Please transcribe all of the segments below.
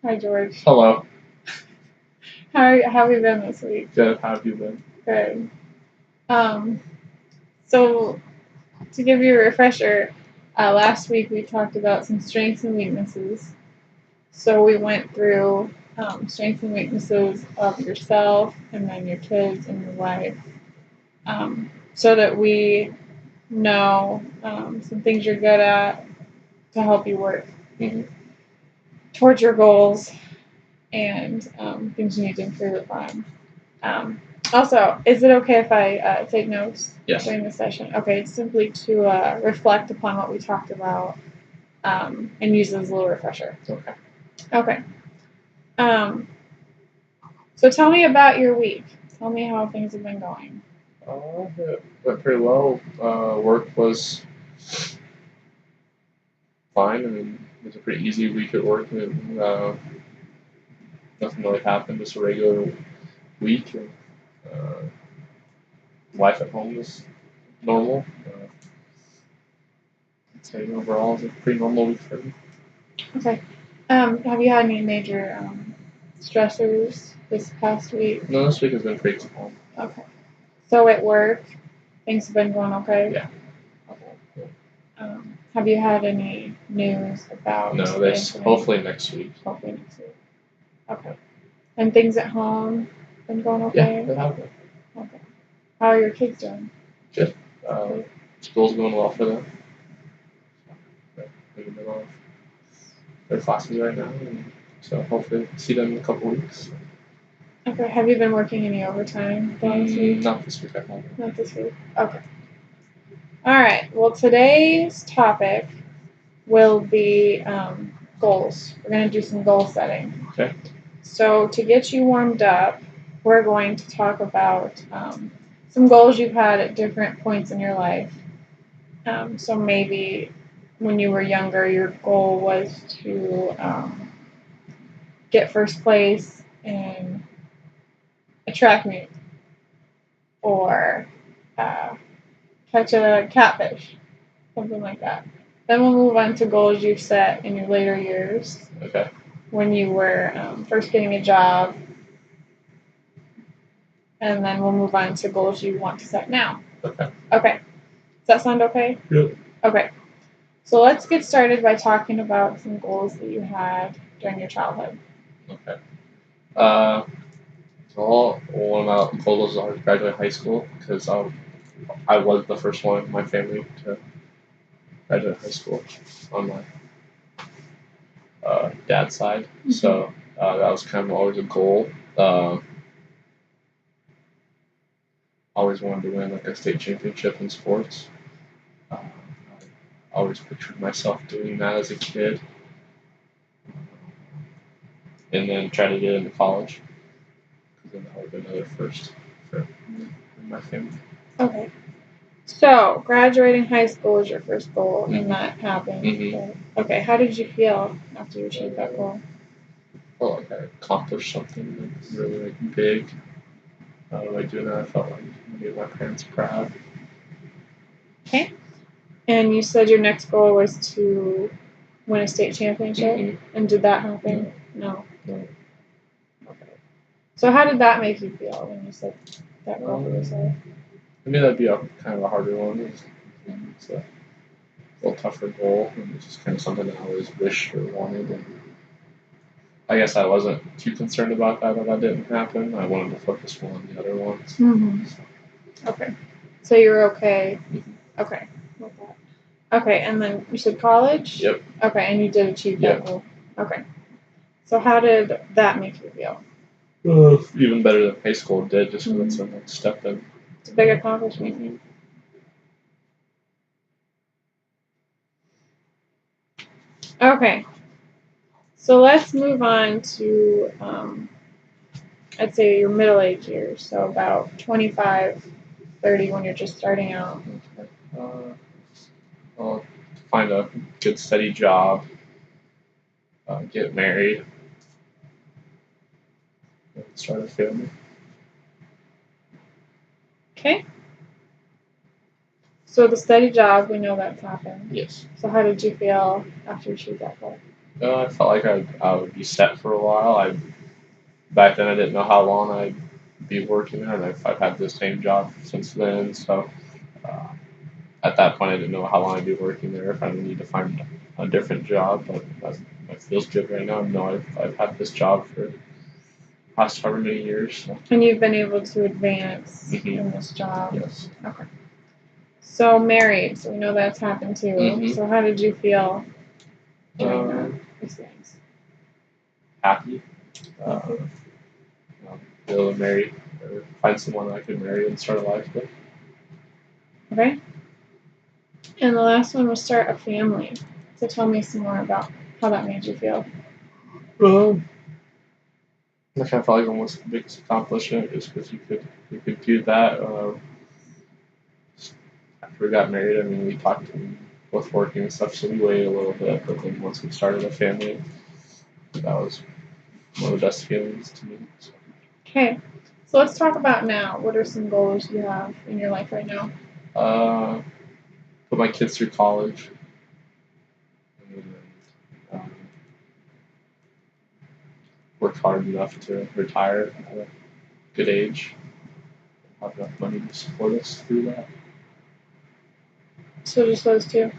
Hi, George. Hello. How have you been this week? Good. How have you been? Good. Um, so to give you a refresher, last week we talked about some strengths and weaknesses. So we went through strengths and weaknesses of yourself, and then your kids and your wife, so that we know some things you're good at to help you work towards your goals and things you need to improve upon. Um, Also, is it okay if I take notes Yes. during the session? Okay, simply to reflect upon what we talked about and use it as a little refresher. Okay. Okay. So tell me about your week. Tell me how things have been going. It went pretty well. Work was fine. I mean, it was a pretty easy week at work. Nothing really happened. Just a regular week. And, life at home was normal. I'd say overall it was a pretty normal week for me. Okay. Have you had any major stressors this past week? No, this week has been pretty calm. Okay. So at work, things have been going okay? Yeah. Okay. Have you had any news about No, the there's incident? hopefully next week. Hopefully next week. Okay. And things at home been going okay? Yeah, they have been. Okay. How are your kids doing? Good. School's going well for them. They're in the middle of their classes right now, and so hopefully see them in a couple weeks. Okay. Have you been working any overtime last week? Not this week, I haven't. Not this week. Okay. All right. Well, today's topic will be goals. We're going to do some goal setting. Okay. So to get you warmed up, we're going to talk about some goals you've had at different points in your life. So maybe when you were younger, your goal was to get first place in a track meet or catch a catfish, something like that. Then we'll move on to goals you've set in your later years. Okay. When you were first getting a job. And then we'll move on to goals you want to set now. Okay. Okay. Does that sound okay? Yep. Okay. So let's get started by talking about some goals that you had during your childhood. Okay. So one of my goals was to graduate high school because I was the first one in my family to graduate high school on my dad's side. Mm-hmm. So that was kind of always a goal. Always wanted to win like a state championship in sports. I always pictured myself doing that as a kid, and then try to get into college. Because then that would have been another first for my family. Okay. So graduating high school is your first goal, mm-hmm. and that happened. Mm-hmm. Okay. How did you feel after you achieved that goal? Felt like I accomplished something really big. By doing that, I felt like I made my parents proud. Okay. And you said your next goal was to win a state championship, mm-hmm. and did that happen? No. Okay. So how did that make you feel when you said that goal for yourself? I mean, that'd be kind of a harder one. It's a little tougher goal, and it's just kind of something I always wished or wanted. And I guess I wasn't too concerned about that didn't happen. I wanted to focus more on the other ones. Mm-hmm. So. Okay. So you were okay. Mm-hmm. Okay. With that. Okay, and then you said college? Yep. Okay, and you did achieve that goal. Okay. So how did that make you feel? Even better than high school did, just because it's a next step in. It's a big accomplishment. Mm-hmm. Okay. So let's move on to, I'd say your middle-age years, so about 25, 30 when you're just starting out. I'll find a good steady job, get married, and start a family. Okay. So the steady job, we know that's happened. Yes. So how did you feel after you achieved that goal? I felt like I would be set for a while. Back then I didn't know how long I'd be working there, and I've had the same job since then. So uh, at that point, I didn't know how long I'd be working there. If I need to find a different job, but that feels good right now. No, I've had this job for the past however many years. So. And you've been able to advance Mm-hmm. in this job. Yes. Okay. So married, so we know that's happened too. Mm-hmm. So how did you feel during that experience? Happy. Be able to marry or find someone I could marry and start a life with. Okay. And the last one was start a family. So tell me some more about how that made you feel. I kind of felt like almost the biggest accomplishment just because you could do that. After we got married, I mean, we talked and both working and stuff, so we waited a little bit. But then once we started a family, that was one of the best feelings to me. So. Okay. So let's talk about now. What are some goals you have in your life right now? Put my kids through college. And, work hard enough to retire at a good age. Have enough money to support us through that. So just those two?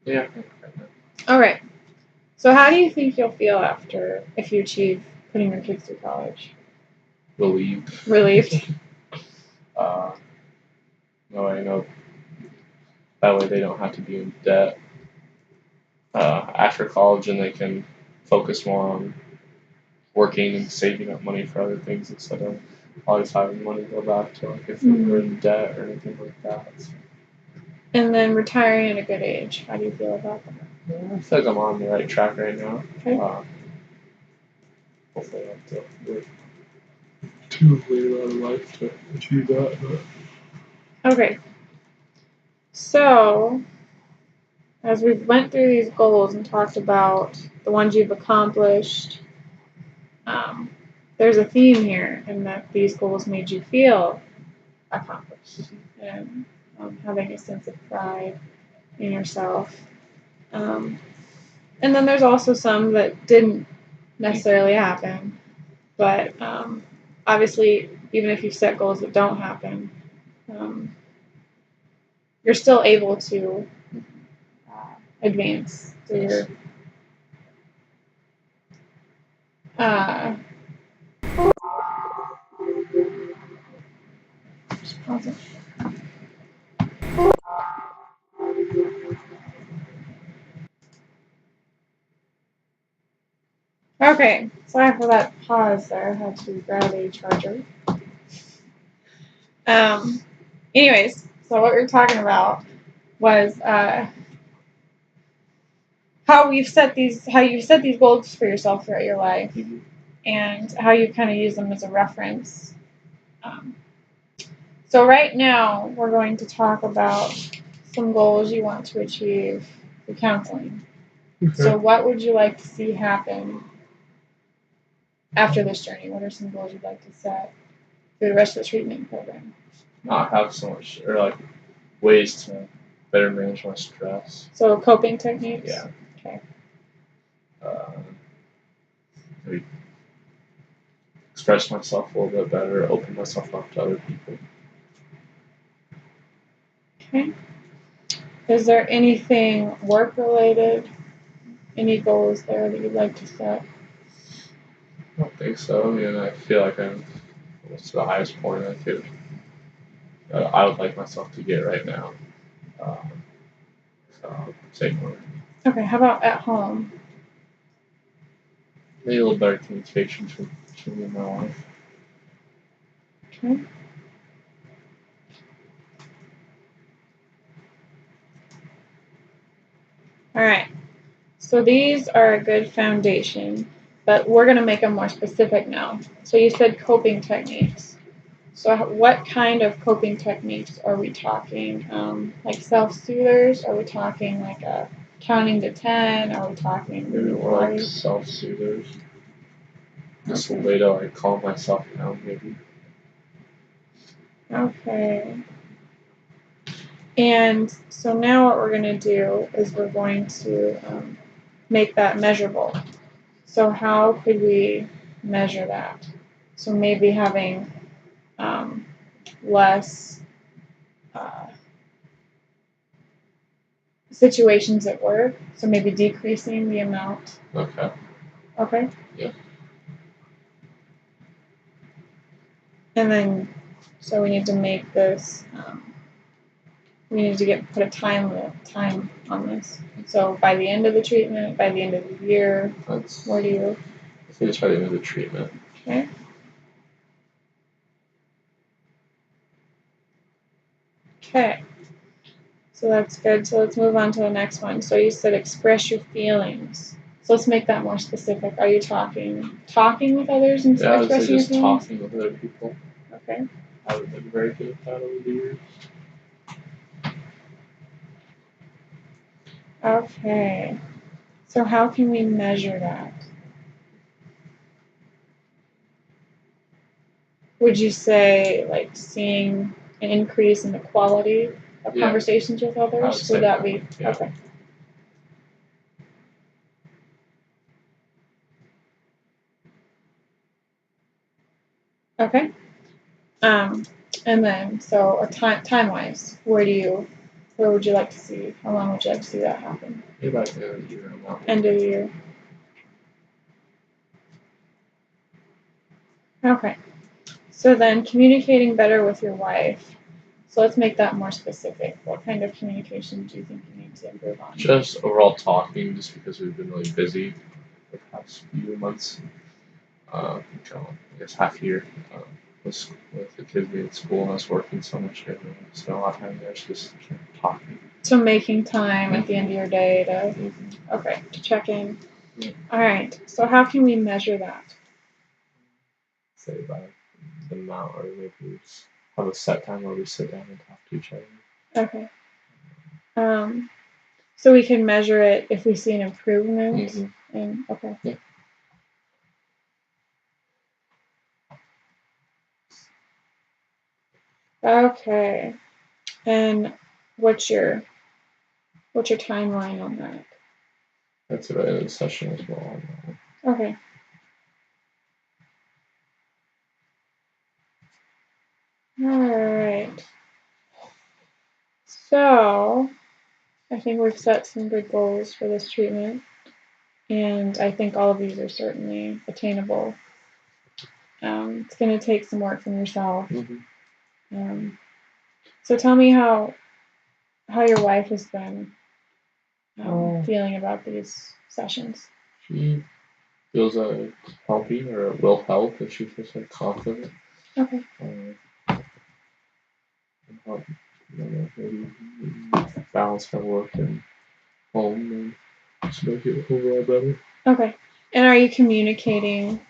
Yeah. All right. So how do you think you'll feel if you achieve putting your kids through college? Relieved. Relieved? No, I know that way they don't have to be in debt after college, and they can focus more on working and saving up money for other things instead of always having money go back to like if they were in debt or anything like that. So. And then retiring at a good age. How do you feel about that? I feel like I'm on the right track right now. Okay. Hopefully I have to work too late in life to achieve that. But. Okay. So, as we went through these goals and talked about the ones you've accomplished, there's a theme here in that these goals made you feel accomplished and having a sense of pride in yourself. And then there's also some that didn't necessarily happen, but obviously, even if you set goals that don't happen, you're still able to advance through your just pause it. Okay, sorry for that pause there. I had to grab a charger. Anyways, so what we were talking about was how you've set these goals for yourself throughout your life, and how you kind of use them as a reference. So right now we're going to talk about some goals you want to achieve through counseling. Okay. So what would you like to see happen after this journey? What are some goals you'd like to set through the rest of the treatment program? Not have so much, or like ways to better manage my stress. So coping techniques? Yeah. Okay. Maybe express myself a little bit better, open myself up to other people. Okay. Is there anything work-related? Any goals there that you'd like to set? I don't think so. I mean, I feel like I'm almost to the highest point I would like myself to get right now. So I'll say more. Okay, how about at home? Maybe a little better communication between me and my wife. Okay. All right. So these are a good foundation, but we're going to make them more specific now. So you said coping techniques. So what kind of coping techniques are we talking? Like self-soothers? Are we talking like a counting to 10? Are we talking maybe more like self-soothers? Just a way to like calm myself down, maybe. Okay. And so now what we're going to do is we're going to make that measurable. So how could we measure that? So maybe having less situations at work. So maybe decreasing the amount. Okay. Okay. Yeah. And then, so we need to make this. We need to put a time on this. So by the end of the treatment, by the end of the year, where do you? I think it's by the end of the treatment. Okay. Okay. So that's good. So let's move on to the next one. So you said express your feelings. So let's make that more specific. Are you talking with others and Yeah, I would say expressing your just feelings? talking with other people. Okay. I would been very good at that over the years. Okay. So how can we measure that? Would you say like seeing an increase in the quality of conversations with others? Would that be okay? Okay. And then so time wise, where would you like to see? How long would you like to see that happen? Maybe by the end of the year. End of the year. Okay. So then communicating better with your wife. So let's make that more specific. What kind of communication do you think you need to improve on? Just overall talking, just because we've been really busy the past few months. I guess half year with the kids being at school and us working so much. I spent a lot of time there just talking. So making time at the end of your day to check in. Yeah. All right. So how can we measure that? Say by the amount, or maybe we just have a set time where we sit down and talk to each other. Okay. So we can measure it if we see an improvement. Mm-hmm. And okay. Yeah. Okay. And what's your timeline on that? That's at the end of the session as well. Okay. All right. So I think we've set some good goals for this treatment, and I think all of these are certainly attainable. It's going to take some work from yourself. Mm-hmm. So tell me how your wife has been feeling about these sessions. She feels helping, or it will help if she feels confident. Okay. Help, maybe balance her work and home and just make it overall better. Okay. And are you communicating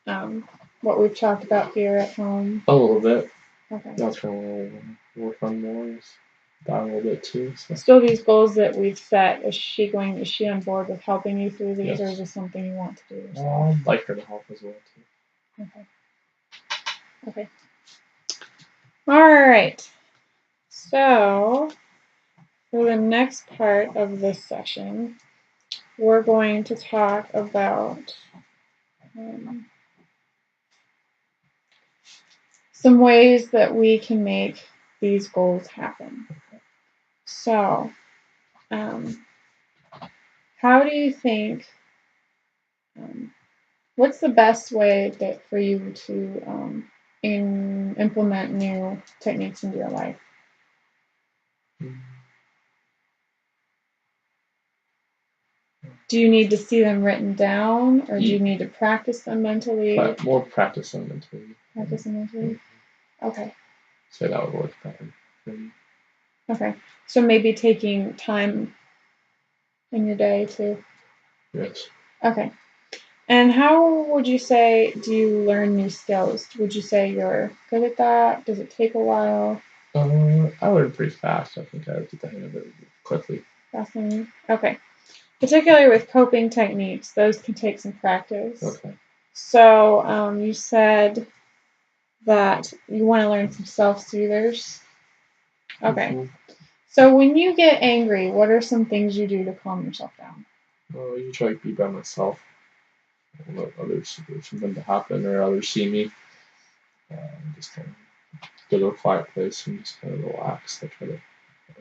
what we've talked about here at home? A little bit. Okay. That's what I want to work on more, is that a little bit too. So. Still, these goals that we've set, is she on board with helping you through these, or is this something you want to do yourself? I'd like her to help as well too. Okay. All right. So for the next part of this session, we're going to talk about some ways that we can make these goals happen. So, how do you think, what's the best way for you to implement new techniques into your life? Do you need to see them written down, or do you need to practice them mentally? More practice them mentally. Practice them mentally? Okay. So that would work better for me. Okay. So maybe taking time in your day to... Yes. Okay. And how would you say do you learn new skills? Would you say you're good at that? Does it take a while? I learn pretty fast. I think I would get the hang of it quickly. Fascinating. Okay. Particularly with coping techniques, those can take some practice. Okay. So you said that you want to learn some self-soothers. Okay. Mhm. So when you get angry, what are some things you do to calm yourself down? I usually like be by myself. I don't let others for something to happen or others see me. Just kind of go to a quiet place and just kind of relax. I try to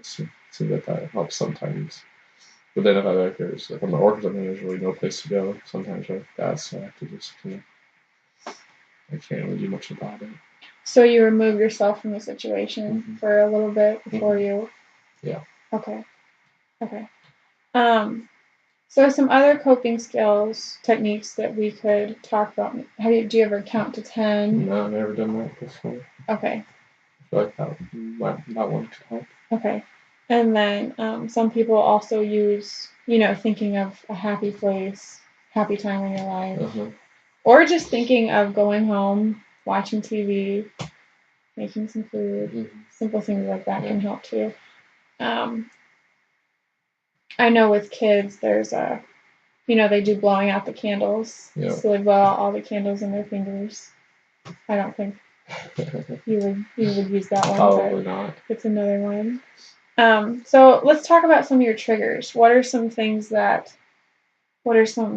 see that helps sometimes. But then if I'm at work or something, there's really no place to go. Sometimes like that, so I have to just kind of I can't really do much about it. So you remove yourself from the situation for a little bit before you. Yeah. Okay. Okay. So some other coping skills, techniques that we could talk about. Do you ever count to 10? No, I've never done that before. Okay. I feel like that one could help. Okay. And then some people also use, thinking of a happy place, happy time in your life, or just thinking of going home, watching TV, making some food. Simple things like that can help too. I know with kids, there's they do blowing out the candles. Yeah. So they blow out all the candles in their fingers. I don't think you would use that one. Probably not. It's another one. So let's talk about some of your triggers. What are some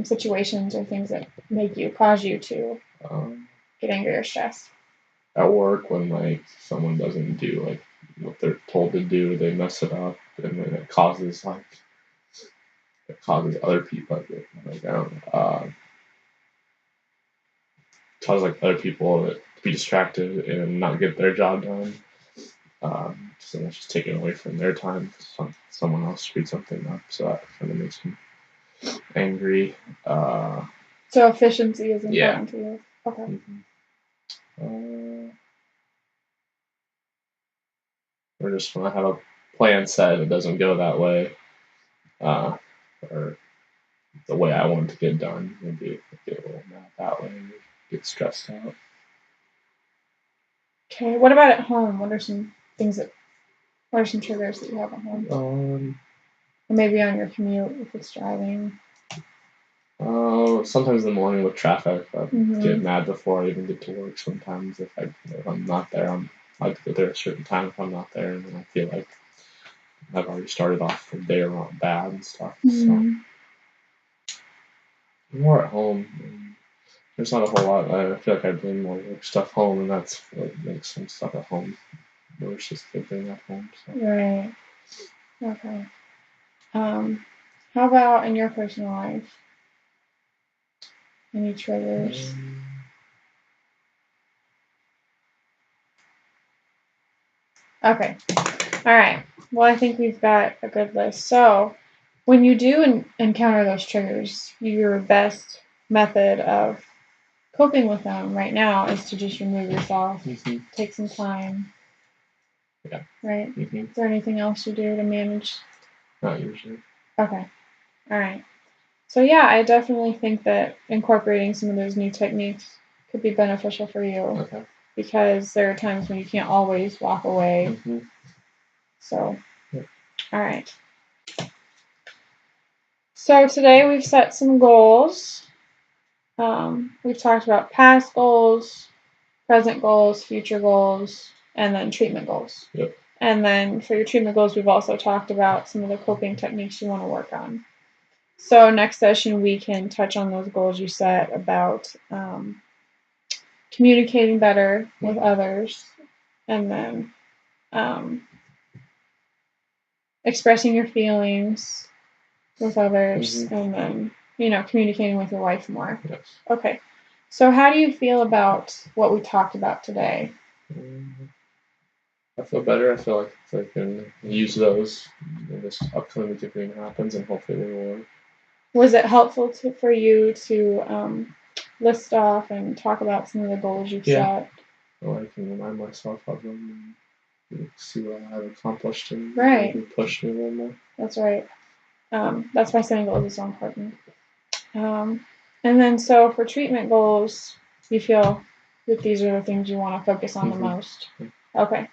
situations or things that cause you to get angry or stressed? At work, when someone doesn't do what they're told to do, they mess it up, and then it causes other people I don't know, other people to be distracted and not get their job done. So that's just taken away from their time. Someone else screwed something up, so that kind of makes me angry. So efficiency is important to you. Okay. Or just when I have a plan set and it doesn't go that way, or the way I want it to get done, maybe get a little mad that way, and get stressed out. Okay. What about at home? What are some triggers that you have at home? Or maybe on your commute if it's driving. Sometimes in the morning with traffic, I get mad before I even get to work. Sometimes if I'm not there, I have to get there at a certain time. If I'm not there, and then I feel like I've already started off the day bad and stuff. So more at home. There's not a whole lot. I feel like I bring more work stuff home, and that's what makes some stuff at home worse. Just thinking at home. So. Right. Okay. How about in your personal life? Any triggers? Okay. All right. Well, I think we've got a good list. So, when you do encounter those triggers, your best method of coping with them right now is to just remove yourself, take some time. Yeah. Right? Is there anything else you do to manage? Not usually. Okay. All right. So, yeah, I definitely think that incorporating some of those new techniques could be beneficial for you. Okay. Because there are times when you can't always walk away. So, all right. So today we've set some goals. We've talked about past goals, present goals, future goals, and then treatment goals. Yep. And then for your treatment goals, we've also talked about some of the coping techniques you want to work on. So next session, we can touch on those goals you set about communicating better with others, and then expressing your feelings with others, and then, communicating with your wife more. Yes. Okay. So how do you feel about what we talked about today? I feel better. I feel like I can use those in this upcoming week if anything happens, and hopefully they will work. Was it helpful for you to list off and talk about some of the goals you've set? Well, I can remind myself of them and see what I have accomplished and maybe push me a little more. That's right. That's why setting goals is so important. And then so for treatment goals, you feel that these are the things you want to focus on the most. Okay.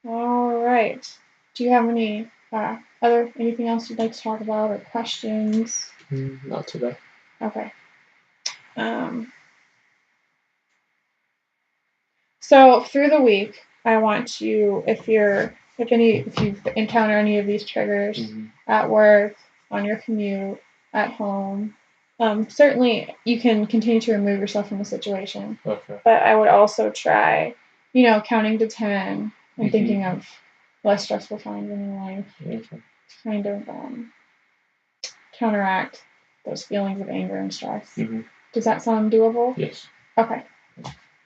All right. Do you have any anything else you'd like to talk about or questions? Not today. Okay. So through the week, I want you, if you encounter any of these triggers at work, on your commute, at home, certainly you can continue to remove yourself from the situation. Okay. But I would also try, counting to 10 and thinking of less stressful times in your life, Okay. kind of counteract those feelings of anger and stress. Does that sound doable? Yes. Okay.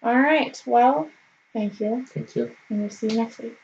All right. Well, thank you. Thank you. And we'll see you next week.